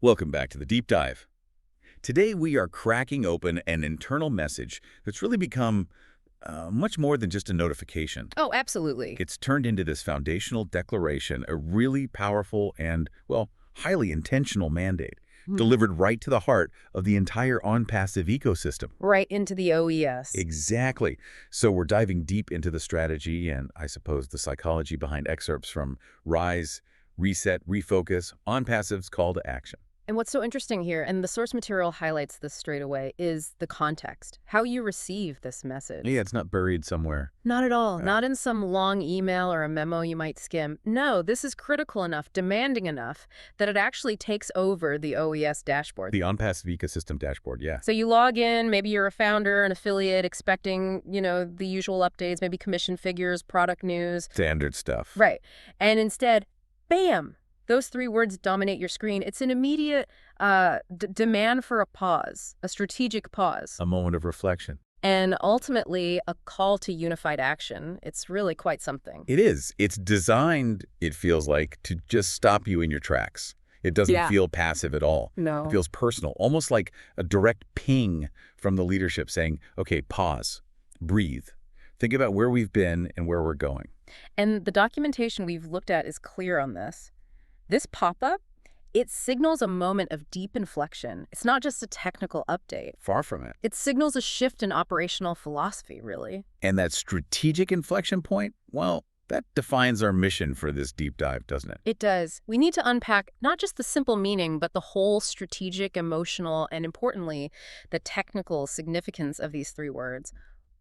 Welcome back to the Deep Dive. Today we are cracking open an internal message that's really become much more than just a notification. Oh, absolutely. It's turned into this foundational declaration, a really powerful and, well, highly intentional mandate, delivered right to the heart of the entire ONPASSIVE ecosystem. Right into the OES. Exactly. So we're diving deep into the strategy and, I suppose, the psychology behind excerpts from Rise, Reset, Refocus, ONPASSIVE's call to action. And what's so interesting here, and the source material highlights this straight away, is the context, how you receive this message. Yeah, it's not buried somewhere. Not at all. Not in some long email or a memo you might skim. No, this is critical enough, demanding enough, that it actually takes over the OES dashboard. The ONPASSIVE ecosystem dashboard, yeah. So you log in, maybe you're a founder, an affiliate, expecting, the usual updates, maybe commission figures, product news. Standard stuff. Right. And instead, bam! Those three words dominate your screen. It's an immediate demand for a pause, a strategic pause. A moment of reflection. And ultimately, a call to unified action. It's really quite something. It is. It's designed, it feels like, to just stop you in your tracks. It doesn't feel passive at all. No. It feels personal, almost like a direct ping from the leadership saying, okay, pause, breathe, think about where we've been and where we're going. And the documentation we've looked at is clear on this. This pop-up, it signals a moment of deep inflection. It's not just a technical update. Far from it. It signals a shift in operational philosophy, really. And that strategic inflection point, well, that defines our mission for this deep dive, doesn't it? It does. We need to unpack not just the simple meaning, but the whole strategic, emotional, and importantly, the technical significance of these three words.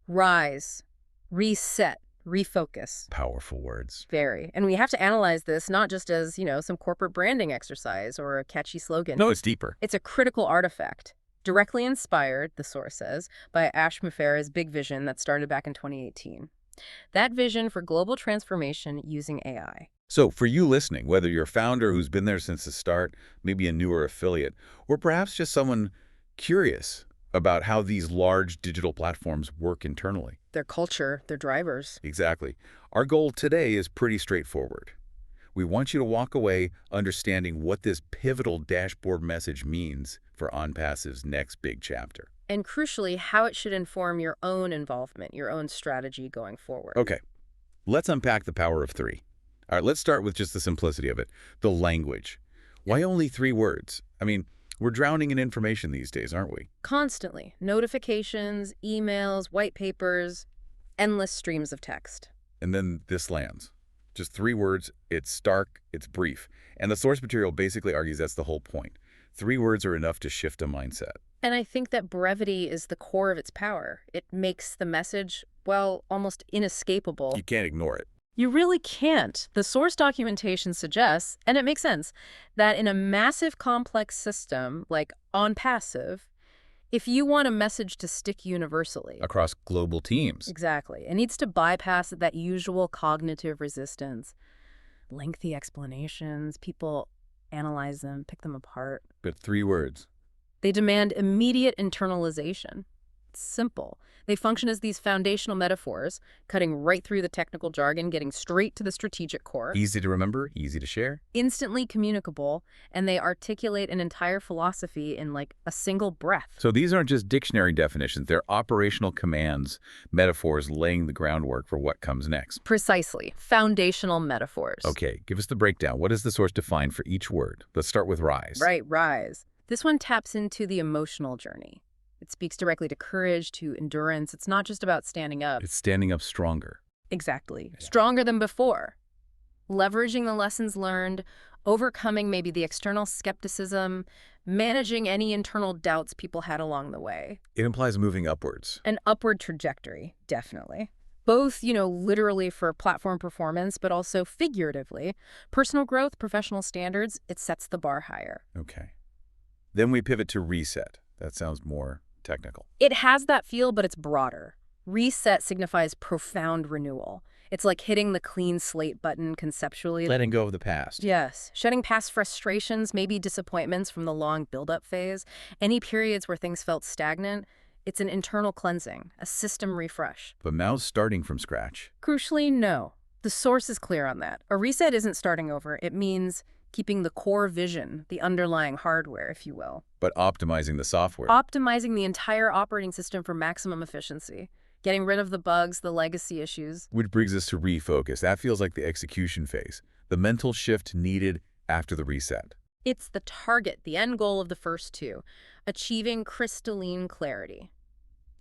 Rise, reset, refocus. Powerful words. Very. And we have to analyze this not just as, some corporate branding exercise or a catchy slogan. No, it's deeper. It's a critical artifact, directly inspired, the source says, by Ash Mufareh's big vision that started back in 2018. That vision for global transformation using AI. So for you listening, whether you're a founder who's been there since the start, maybe a newer affiliate, or perhaps just someone curious about how these large digital platforms work internally. Their culture, their drivers. Exactly. Our goal today is pretty straightforward. We want you to walk away understanding what this pivotal dashboard message means for ONPASSIVE's next big chapter. And crucially, how it should inform your own involvement, your own strategy going forward. Okay, let's unpack the power of three. All right, let's start with just the simplicity of it, the language. Why only three words? I mean, we're drowning in information these days, aren't we? Constantly. Notifications, emails, white papers, endless streams of text. And then this lands. Just three words, it's stark, it's brief. And the source material basically argues that's the whole point. Three words are enough to shift a mindset. And I think that brevity is the core of its power. It makes the message, well, almost inescapable. You can't ignore it. You really can't. The source documentation suggests, and it makes sense, that in a massive complex system like ONPASSIVE, if you want a message to stick universally Across global teams. Exactly. It needs to bypass that usual cognitive resistance. Lengthy explanations, people analyze them, pick them apart. But three words. They demand immediate internalization. It's simple. They function as these foundational metaphors, cutting right through the technical jargon, getting straight to the strategic core. Easy to remember, easy to share. Instantly communicable, and they articulate an entire philosophy in like a single breath. So these aren't just dictionary definitions, they're operational commands, metaphors laying the groundwork for what comes next. Precisely. Foundational metaphors. Okay, give us the breakdown. What does the source define for each word? Let's start with rise. Right, rise. This one taps into the emotional journey. It speaks directly to courage, to endurance. It's not just about standing up. It's standing up stronger. Exactly. Stronger than before. Leveraging the lessons learned, overcoming maybe the external skepticism, managing any internal doubts people had along the way. It implies moving upwards. An upward trajectory, definitely. Both, literally for platform performance, but also figuratively. Personal growth, professional standards, it sets the bar higher. Okay. Then we pivot to reset. That sounds more technical. It has that feel, but it's broader. Reset signifies profound renewal. It's like hitting the clean slate button conceptually. Letting go of the past. Yes. Shedding past frustrations, maybe disappointments from the long build-up phase, any periods where things felt stagnant. It's an internal cleansing, a system refresh. But now starting from scratch. Crucially, no. The source is clear on that. A reset isn't starting over. It means keeping the core vision, the underlying hardware, if you will. But optimizing the software. Optimizing the entire operating system for maximum efficiency, getting rid of the bugs, the legacy issues. Which brings us to refocus. That feels like the execution phase, the mental shift needed after the reset. It's the target, the end goal of the first two, achieving crystalline clarity.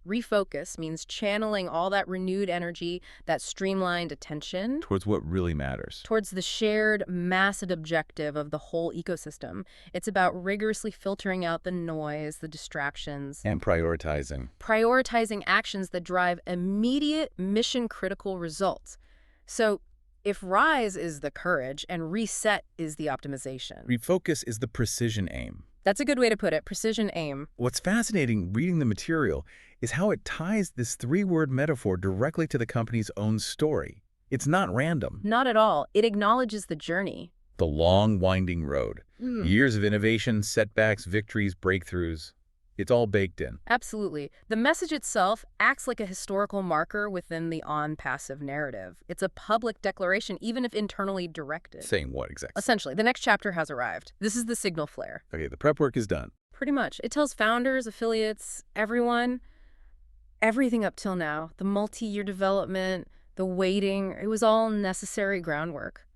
Refocus means channeling all that renewed energy, that streamlined attention, Towards what really matters. towards the shared, massive objective of the whole ecosystem. It's about rigorously filtering out the noise, the distractions, And prioritizing. prioritizing actions that drive immediate, mission-critical results. So, if Rise is the courage and Reset is the optimization. Refocus is the precision aim. That's a good way to put it, precision aim. What's fascinating reading the material is how it ties this three-word metaphor directly to the company's own story. It's not random. Not at all. It acknowledges the journey. The long, winding road. Years of innovation, setbacks, victories, breakthroughs. It's all baked in. Absolutely. The message itself acts like a historical marker within the ONPASSIVE narrative. It's a public declaration, even if internally directed. Saying what exactly? Essentially, the next chapter has arrived. This is the signal flare. Okay, the prep work is done. Pretty much. It tells founders, affiliates, everyone, everything up till now. The multi-year development, the waiting, it was all necessary groundwork.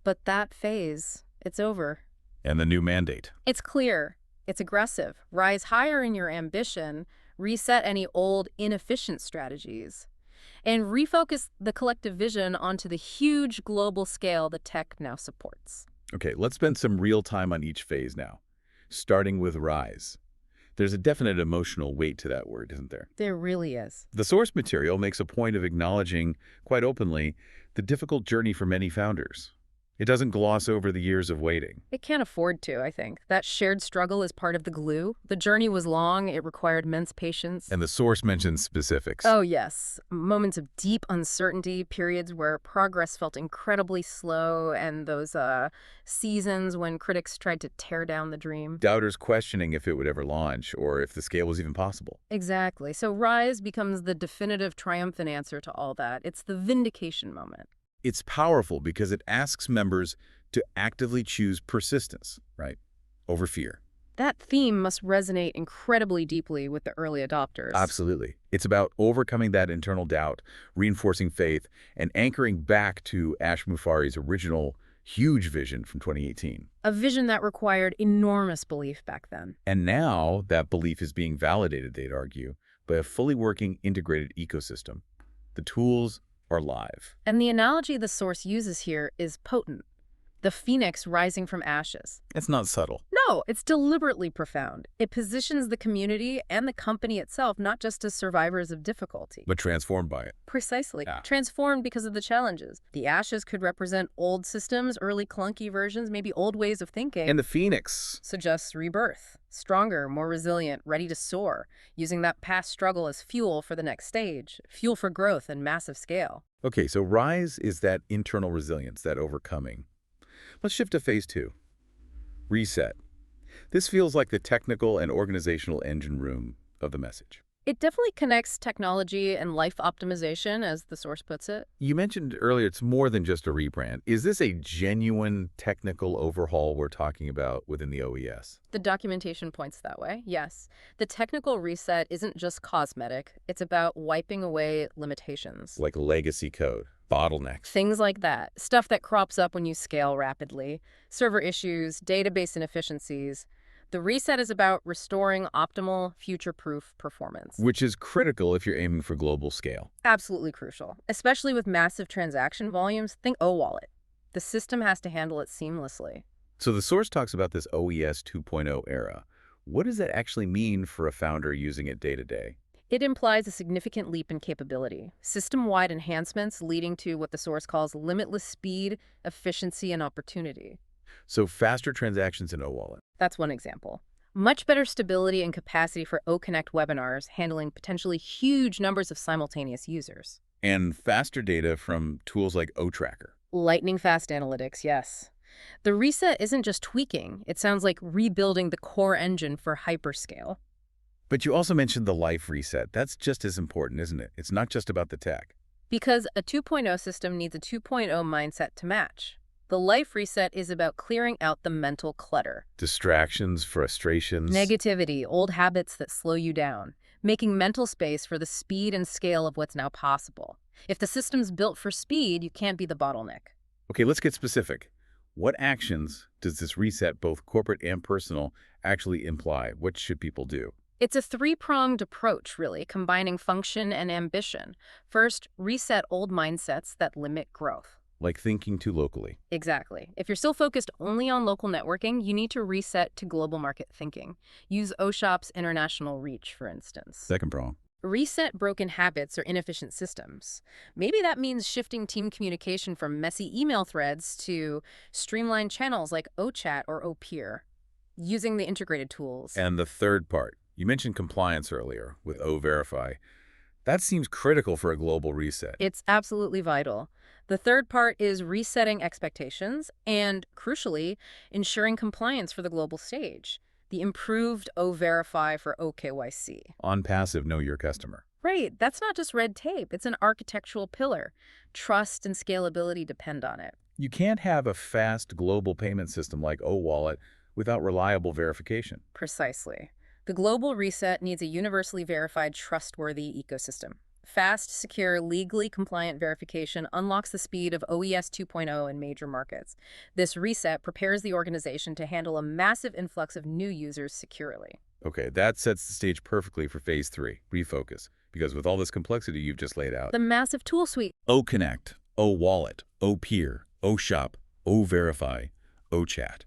But that phase, it's over. And the new mandate. It's clear. It's aggressive. Rise higher in your ambition, reset any old, inefficient strategies, and refocus the collective vision onto the huge global scale the tech now supports. Okay, let's spend some real time on each phase now, starting with Rise. There's a definite emotional weight to that word, isn't there? There really is. The source material makes a point of acknowledging, quite openly, the difficult journey for many founders. It doesn't gloss over the years of waiting. It can't afford to, I think. That shared struggle is part of the glue. The journey was long. It required immense patience. And the source mentions specifics. Oh, yes. Moments of deep uncertainty, periods where progress felt incredibly slow, and those seasons when critics tried to tear down the dream. Doubters questioning if it would ever launch or if the scale was even possible. Exactly. So Rise becomes the definitive, triumphant answer to all that. It's the vindication moment. It's powerful because it asks members to actively choose persistence, right, over fear. That theme must resonate incredibly deeply with the early adopters. Absolutely. It's about overcoming that internal doubt, reinforcing faith, and anchoring back to Ash Mufari's original huge vision from 2018. A vision that required enormous belief back then. And now that belief is being validated, they'd argue, by a fully working integrated ecosystem. The tools are live. And the analogy the source uses here is potent. The phoenix rising from ashes. It's not subtle. No, it's deliberately profound. It positions the community and the company itself not just as survivors of difficulty, But transformed by it. precisely, Yeah. transformed because of the challenges. The ashes could represent old systems, early clunky versions, maybe old ways of thinking. And the phoenix. Suggests rebirth, stronger, more resilient, ready to soar, using that past struggle as fuel for the next stage, fuel for growth and massive scale. Okay, so Rise is that internal resilience, that overcoming. Let's shift to phase 2. Reset. This feels like the technical and organizational engine room of the message. It definitely connects technology and life optimization, as the source puts it. You mentioned earlier it's more than just a rebrand. Is this a genuine technical overhaul we're talking about within the OES? The documentation points that way, yes. The technical reset isn't just cosmetic. It's about wiping away limitations. Like legacy code, bottlenecks. Things like that. Stuff that crops up when you scale rapidly. Server issues, database inefficiencies. The reset is about restoring optimal, future-proof performance. Which is critical if you're aiming for global scale. Absolutely crucial. Especially with massive transaction volumes, think O-Wallet. The system has to handle it seamlessly. So the source talks about this OES 2.0 era. What does that actually mean for a founder using it day to day? It implies a significant leap in capability, system-wide enhancements leading to what the source calls limitless speed, efficiency, and opportunity. So faster transactions in O-Wallet. That's one example. Much better stability and capacity for O-Connect webinars, handling potentially huge numbers of simultaneous users. And faster data from tools like O-Tracker. Lightning-fast analytics, yes. The reset isn't just tweaking. It sounds like rebuilding the core engine for hyperscale. But you also mentioned the life reset. That's just as important, isn't it? It's not just about the tech. Because a 2.0 system needs a 2.0 mindset to match. The life reset is about clearing out the mental clutter. Distractions, frustrations. Negativity, old habits that slow you down. Making mental space for the speed and scale of what's now possible. If the system's built for speed, you can't be the bottleneck. Okay, let's get specific. What actions does this reset, both corporate and personal, actually imply? What should people do? It's a three-pronged approach, really, combining function and ambition. First, reset old mindsets that limit growth. Like thinking too locally. Exactly. If you're still focused only on local networking, you need to reset to global market thinking. Use OSHOP's international reach, for instance. Second prong. Reset broken habits or inefficient systems. Maybe that means shifting team communication from messy email threads to streamlined channels like OChat or OPeer, using the integrated tools. And the third part. You mentioned compliance earlier with O-Verify. That seems critical for a global reset. It's absolutely vital. The third part is resetting expectations and, crucially, ensuring compliance for the global stage. The improved O-Verify for OKYC. ONPASSIVE, know your customer. Right, that's not just red tape. It's an architectural pillar. Trust and scalability depend on it. You can't have a fast global payment system like O-Wallet without reliable verification. Precisely. The global reset needs a universally verified, trustworthy ecosystem. Fast, secure, legally compliant verification unlocks the speed of OES 2.0 in major markets. This reset prepares the organization to handle a massive influx of new users securely. Okay, that sets the stage perfectly for phase 3, refocus, because with all this complexity you've just laid out. The massive tool suite. O-Connect, O-Wallet, O-Peer, O-Shop, O-Verify, O-Chat.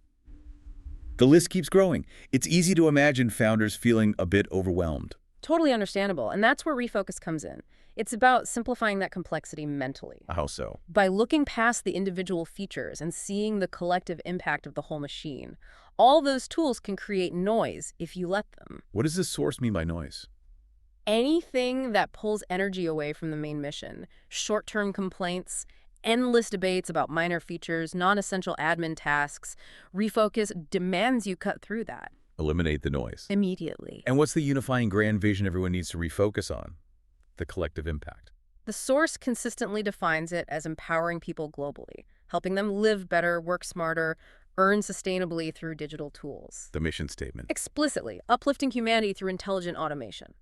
The list keeps growing. It's easy to imagine founders feeling a bit overwhelmed. Totally understandable, and that's where refocus comes in. It's about simplifying that complexity mentally. How so? By looking past the individual features and seeing the collective impact of the whole machine. All those tools can create noise if you let them. What does this source mean by noise? Anything that pulls energy away from the main mission. Short-term complaints, endless debates about minor features, non-essential admin tasks. Refocus demands you cut through that. Eliminate the noise. Immediately. And what's the unifying grand vision everyone needs to refocus on? The collective impact. The source consistently defines it as empowering people globally, helping them live better, work smarter, earn sustainably through digital tools. The mission statement. Explicitly, uplifting humanity through intelligent automation.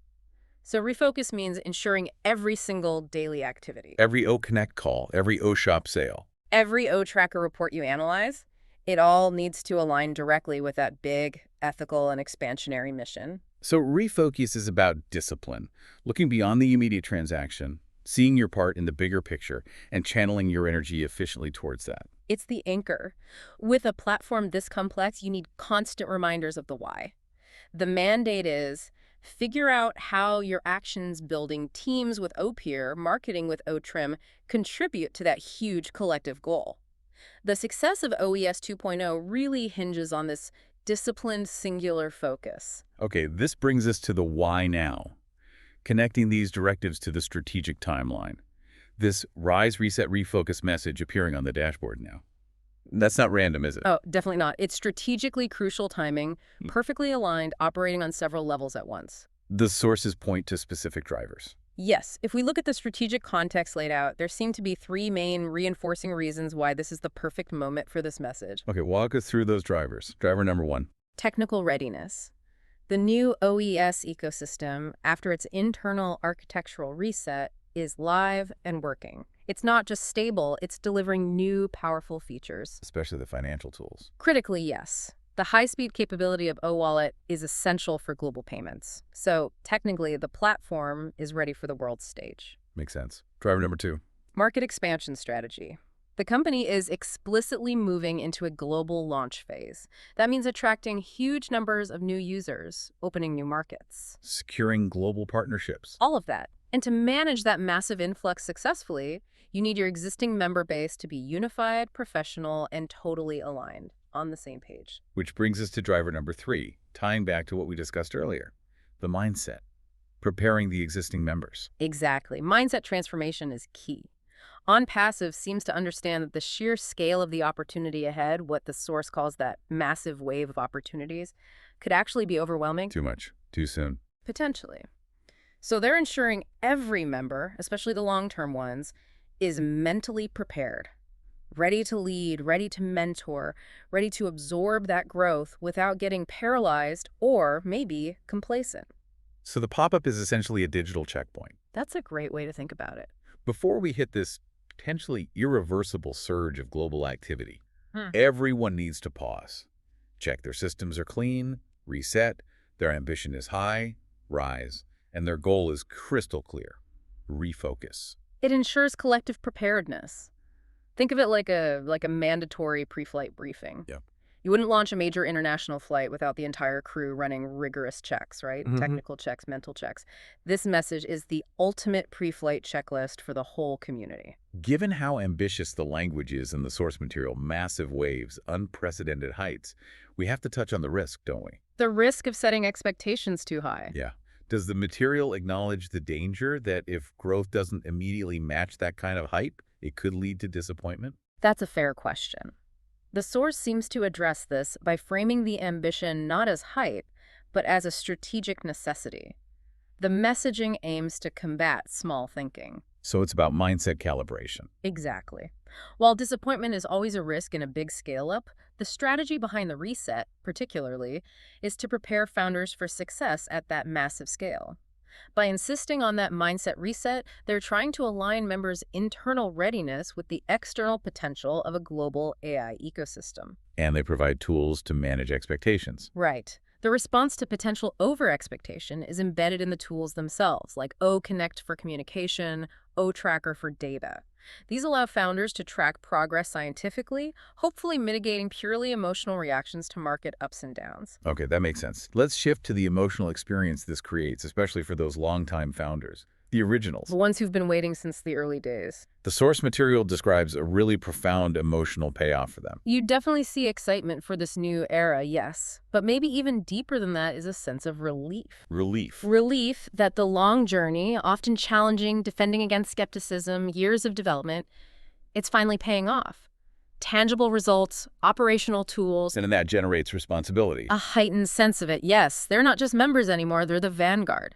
So refocus means ensuring every single daily activity. Every O-Connect call, every O-Shop sale. Every O-Tracker report you analyze, it all needs to align directly with that big, ethical, and expansionary mission. So refocus is about discipline, looking beyond the immediate transaction, seeing your part in the bigger picture, and channeling your energy efficiently towards that. It's the anchor. With a platform this complex, you need constant reminders of the why. The mandate is figure out how your actions building teams with OPeer, marketing with OTrim, contribute to that huge collective goal. The success of OES 2.0 really hinges on this disciplined, singular focus. Okay, this brings us to the why now, connecting these directives to the strategic timeline. This rise, reset, refocus message appearing on the dashboard now. That's not random, is it? Oh, definitely not. It's strategically crucial timing, perfectly aligned, operating on several levels at once. The sources point to specific drivers. Yes, if we look at the strategic context laid out, there seem to be three main reinforcing reasons why this is the perfect moment for this message. Okay, walk us through those drivers. Driver number 1. Technical readiness. The new OES ecosystem, after its internal architectural reset, is live and working. It's not just stable, it's delivering new, powerful features. Especially the financial tools. Critically, yes. The high-speed capability of O-Wallet is essential for global payments. So, technically, the platform is ready for the world stage. Makes sense. Driver number 2. Market expansion strategy. The company is explicitly moving into a global launch phase. That means attracting huge numbers of new users, opening new markets. Securing global partnerships. All of that. And to manage that massive influx successfully, you need your existing member base to be unified, professional, and totally aligned, on the same page. Which brings us to driver number 3, tying back to what we discussed earlier, the mindset, preparing the existing members. Exactly. Mindset transformation is key. ONPASSIVE seems to understand that the sheer scale of the opportunity ahead, what the source calls that massive wave of opportunities, could actually be overwhelming. Too much, too soon. Potentially. So they're ensuring every member, especially the long-term ones, is mentally prepared, ready to lead, ready to mentor, ready to absorb that growth without getting paralyzed or maybe complacent. So the pop-up is essentially a digital checkpoint. That's a great way to think about it. Before we hit this potentially irreversible surge of global activity, Hmm. everyone needs to pause. Check their systems are clean, reset, their ambition is high, rise, and their goal is crystal clear. Refocus. It ensures collective preparedness. Think of it like a mandatory pre-flight briefing. Yeah. You wouldn't launch a major international flight without the entire crew running rigorous checks, right? Technical checks, mental checks. This message is the ultimate pre-flight checklist for the whole community. Given how ambitious the language is in the source material, massive waves, unprecedented heights, we have to touch on the risk, don't we? The risk of setting expectations too high. Yeah. Does the material acknowledge the danger that if growth doesn't immediately match that kind of hype, it could lead to disappointment? That's a fair question. The source seems to address this by framing the ambition not as hype, but as a strategic necessity. The messaging aims to combat small thinking. So it's about mindset calibration. Exactly. While disappointment is always a risk in a big scale-up, the strategy behind the reset, particularly, is to prepare founders for success at that massive scale. By insisting on that mindset reset, they're trying to align members' internal readiness with the external potential of a global AI ecosystem. And they provide tools to manage expectations. Right. The response to potential over-expectation is embedded in the tools themselves, like OConnect for communication, OTracker for data. These allow founders to track progress scientifically, hopefully mitigating purely emotional reactions to market ups and downs. Okay, that makes sense. Let's shift to the emotional experience this creates, especially for those longtime founders, the originals. The ones who've been waiting since the early days. The source material describes a really profound emotional payoff for them. You definitely see excitement for this new era, yes. But maybe even deeper than that is a sense of relief. Relief. Relief that the long journey, often challenging, defending against skepticism, years of development, it's finally paying off. Tangible results, operational tools, And that generates responsibility. a heightened sense of it. Yes, they're not just members anymore, they're the vanguard.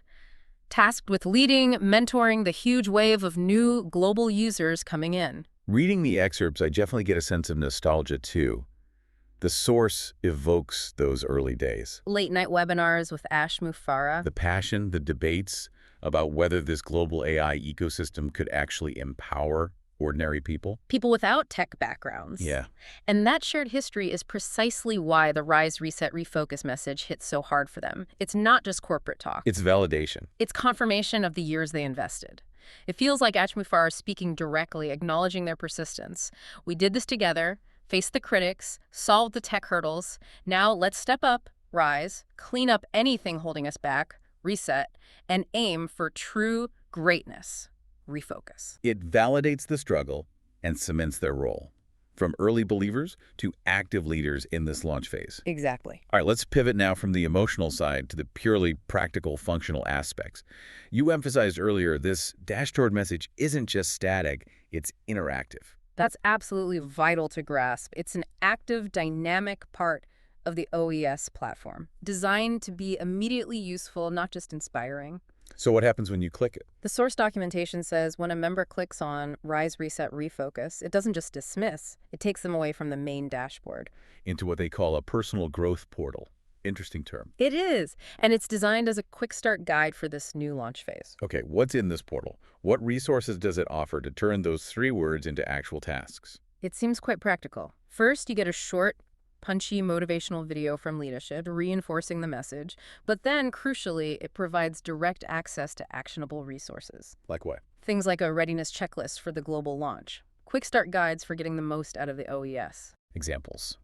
Tasked with leading, mentoring the huge wave of new global users coming in. Reading the excerpts, I definitely get a sense of nostalgia too. The source evokes those early days. Late-night webinars with Ash Mufarah. The passion, the debates about whether this global AI ecosystem could actually empower ordinary people. People without tech backgrounds. Yeah. And that shared history is precisely why the Rise, Reset, Refocus message hits so hard for them. It's not just corporate talk. It's validation. It's confirmation of the years they invested. It feels like Ash Mufarah is speaking directly, acknowledging their persistence. We did this together, faced the critics, solved the tech hurdles. Now let's step up, rise, clean up anything holding us back, reset, and aim for true greatness. Refocus. It validates the struggle and cements their role, from early believers to active leaders in this launch phase. Exactly. All right, let's pivot now from the emotional side to the purely practical, functional aspects. You emphasized earlier this dashboard message isn't just static, it's interactive. That's absolutely vital to grasp. It's an active, dynamic part of the OES platform, designed to be immediately useful, not just inspiring. So what happens when you click it? The source documentation says when a member clicks on Rise, Reset, Refocus, it doesn't just dismiss, it takes them away from the main dashboard. Into what they call a personal growth portal. Interesting term. It is, and it's designed as a quick start guide for this new launch phase. Okay, what's in this portal? What resources does it offer to turn those 3 words into actual tasks? It seems quite practical. First, you get a short, punchy motivational video from leadership reinforcing the message, but then, crucially, it provides direct access to actionable resources. Like what? Things like a readiness checklist for the global launch, quick start guides for getting the most out of the OES. Examples.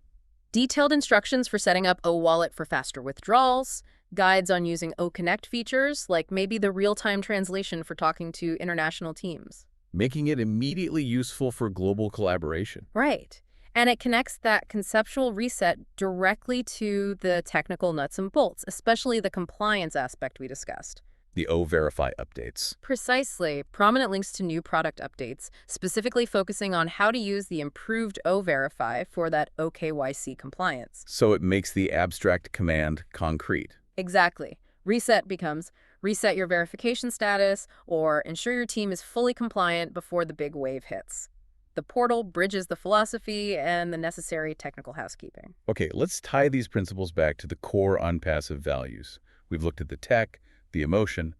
Detailed instructions for setting up O-Wallet for faster withdrawals, guides on using O-Connect features, like maybe the real-time translation for talking to international teams. Making it immediately useful for global collaboration. Right. And it connects that conceptual reset directly to the technical nuts and bolts, especially the compliance aspect we discussed. The O-Verify updates. Precisely. Prominent links to new product updates, specifically focusing on how to use the improved O-Verify for that OKYC compliance. So it makes the abstract command concrete. Exactly. Reset becomes reset your verification status or ensure your team is fully compliant before the big wave hits. The portal bridges the philosophy and the necessary technical housekeeping. Okay, let's tie these principles back to the core unpassive values. We've looked at the tech, the emotion.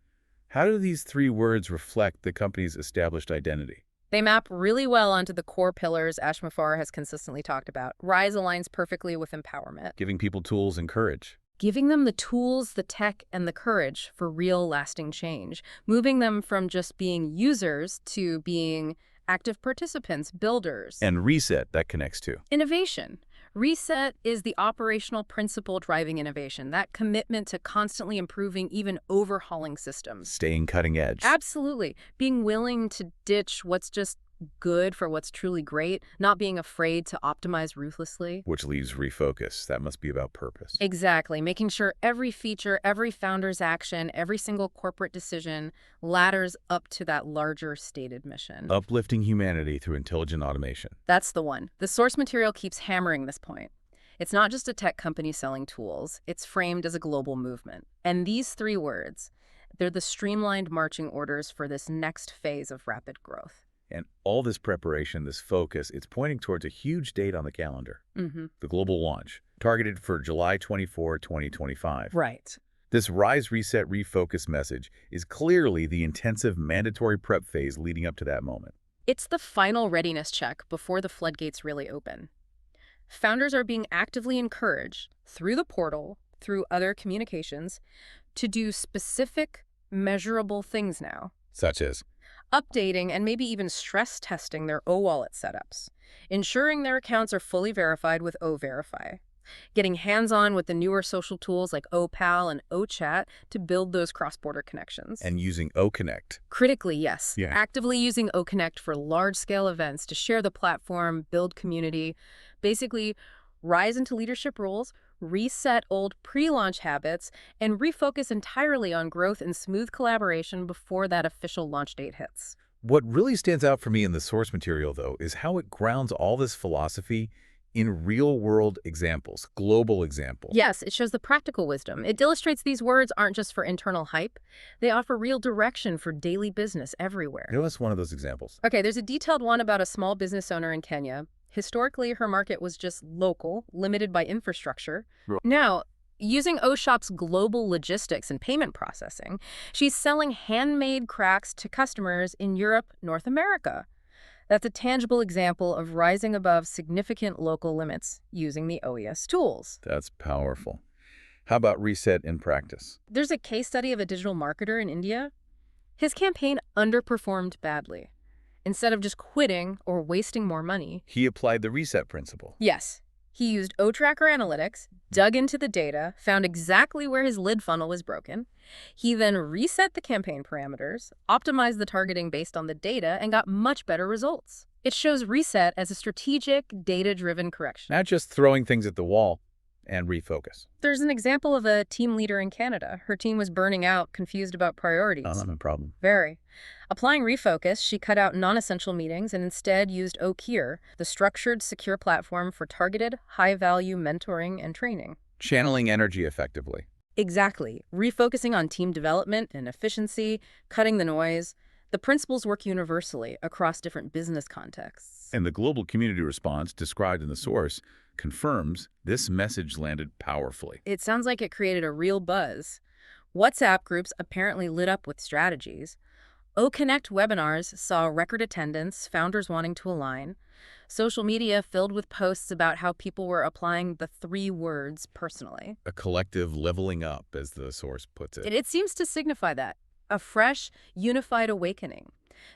How do these three words reflect the company's established identity? They map really well onto the core pillars Ashmafar has consistently talked about. RISE aligns perfectly with empowerment, Giving people tools and courage. giving them the tools, the tech, and the courage for real lasting change, moving them from just being users to being active participants, builders. And reset, that connects to. Innovation. Reset is the operational principle driving innovation, that commitment to constantly improving, even overhauling systems. Staying cutting edge. Absolutely. Being willing to ditch what's just good for what's truly great, not being afraid to optimize ruthlessly. Which leaves refocus. That must be about purpose. Exactly. Making sure every feature, every founder's action, every single corporate decision ladders up to that larger stated mission. Uplifting humanity through intelligent automation. That's the one. The source material keeps hammering this point. It's not just a tech company selling tools. It's framed as a global movement. And these three words, they're the streamlined marching orders for this next phase of rapid growth. And all this preparation, this focus, it's pointing towards a huge date on the calendar. The global launch, targeted for July 24, 2025. Right. This Rise, Reset, Refocus message is clearly the intensive mandatory prep phase leading up to that moment. It's the final readiness check before the floodgates really open. Founders are being actively encouraged through the portal, through other communications, to do specific, measurable things now. Such as Updating and maybe even stress testing their O-Wallet setups, ensuring their accounts are fully verified with O-Verify, getting hands-on with the newer social tools like OPal and OChat to build those cross-border connections. and using OConnect. Critically, yes. Yeah. Actively using OConnect for large-scale events to share the platform, build community, basically rise into leadership roles, reset old pre-launch habits, and refocus entirely on growth and smooth collaboration before that official launch date hits. What really stands out for me in the source material, though, is how it grounds all this philosophy in real-world examples, global examples. Yes, it shows the practical wisdom. It illustrates these words aren't just for internal hype. They offer real direction for daily business everywhere. Give us one of those examples. Okay, there's a detailed one about a small business owner in Kenya. Historically, her market was just local, limited by infrastructure. Right. Now, using O-Shop's global logistics and payment processing, she's selling handmade cracks to customers in Europe, North America. That's a tangible example of rising above significant local limits using the OES tools. That's powerful. How about reset in practice? There's a case study of a digital marketer in India. His campaign underperformed badly. Instead of just quitting or wasting more money, He applied the reset principle. yes, he used O-Tracker analytics, dug into the data, found exactly where his lead funnel was broken. He then reset the campaign parameters, optimized the targeting based on the data, and got much better results. It shows reset as a strategic, data-driven correction. Not just throwing things at the wall and refocus. There's an example of a team leader in Canada. Her team was burning out, confused about priorities. Not a problem. Very. Applying refocus, she cut out non-essential meetings and instead used OKIR, the structured, secure platform for targeted, high-value mentoring and training. Channeling energy effectively. Exactly. Refocusing on team development and efficiency, cutting the noise. The principles work universally across different business contexts. And the global community response described in the source confirms this message landed powerfully. It sounds like it created a real buzz. WhatsApp groups apparently lit up with strategies. OConnect webinars saw record attendance, founders wanting to align. Social media filled with posts about how people were applying the three words personally. A collective leveling up, as the source puts it. It seems to signify that. A fresh, unified awakening.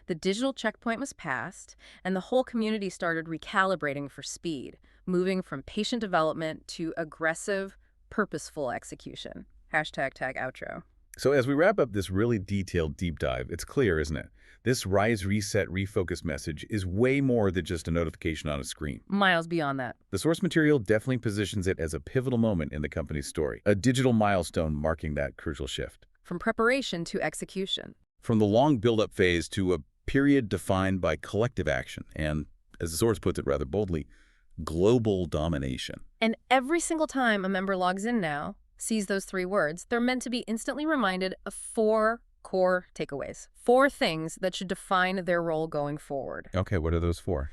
The digital checkpoint was passed, and the whole community started recalibrating for speed, moving from patient development to aggressive, purposeful execution. #outro. So as we wrap up this really detailed deep dive, it's clear, isn't it? This Rise, Reset, Refocus message is way more than just a notification on a screen. Miles beyond that. The source material definitely positions it as a pivotal moment in the company's story, a digital milestone marking that crucial shift. From preparation to execution. From the long build-up phase to a period defined by collective action and, as the source puts it rather boldly, global domination. And every single time a member logs in now, sees those three words, they're meant to be instantly reminded of four core takeaways. 4 things that should define their role going forward. Okay, what are those for?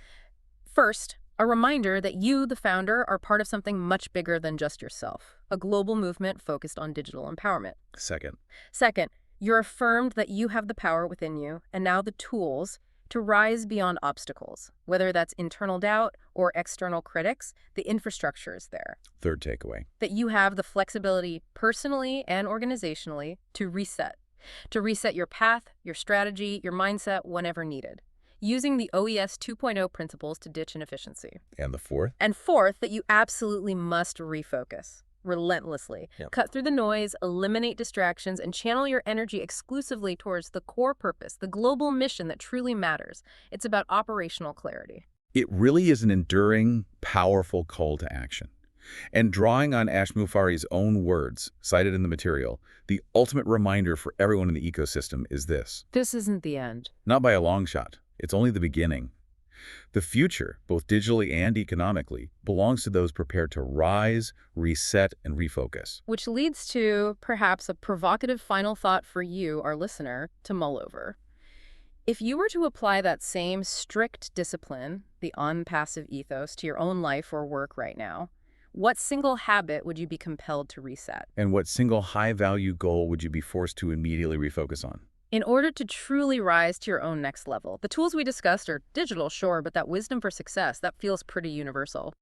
First, a reminder that you, the founder, are part of something much bigger than just yourself, a global movement focused on digital empowerment. Second, Second, you're affirmed that you have the power within you and now the tools to rise beyond obstacles. Whether that's internal doubt or external critics, the infrastructure is there. third takeaway. That you have the flexibility personally and organizationally to reset your path, your strategy, your mindset whenever needed, using the OES 2.0 principles to ditch inefficiency. And the fourth? And fourth, that you absolutely must refocus relentlessly. Yep. Cut through the noise, eliminate distractions, and channel your energy exclusively towards the core purpose, the global mission that truly matters. It's about operational clarity. It really is an enduring, powerful call to action. And drawing on Ash Mufari's own words, cited in the material, the ultimate reminder for everyone in the ecosystem is this. This isn't the end. Not by a long shot. It's only the beginning. The future, both digitally and economically, belongs to those prepared to rise, reset, and refocus. Which leads to, perhaps, a provocative final thought for you, our listener, to mull over. If you were to apply that same strict discipline, the ONPASSIVE ethos, to your own life or work right now, what single habit would you be compelled to reset? And what single high-value goal would you be forced to immediately refocus on? In order to truly rise to your own next level, the tools we discussed are digital, sure, but that wisdom for success, that feels pretty universal.